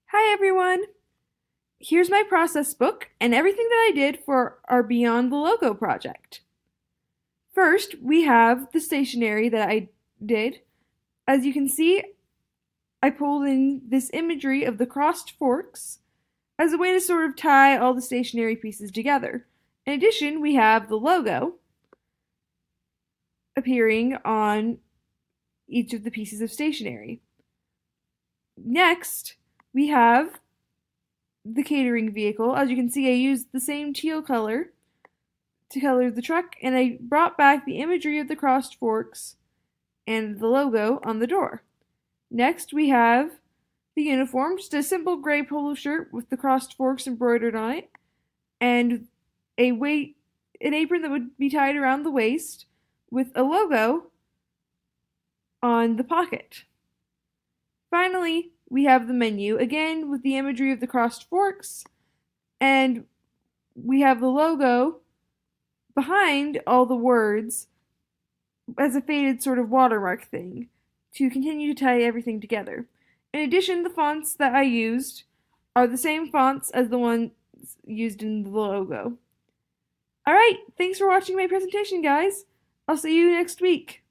Hi everyone! Here's my process book and everything that I did for our Beyond the Logo project. First, we have the stationery that I did. As you can see, I pulled in this imagery of the crossed forks as a way to sort of tie all the stationery pieces together. In addition, we have the logo appearing on each of the pieces of stationery. Next, we have the catering vehicle. As you can see, I used the same teal color to color the truck, and I brought back the imagery of the crossed forks and the logo on the door. Next, we have the uniform, just a simple gray polo shirt with the crossed forks embroidered on it, and an apron that would be tied around the waist with a logo on the pocket. Finally, we have the menu, again with the imagery of the crossed forks, and we have the logo behind all the words as a faded sort of watermark thing to continue to tie everything together. In addition, the fonts that I used are the same fonts as the ones used in the logo. Alright, thanks for watching my presentation, guys. I'll see you next week.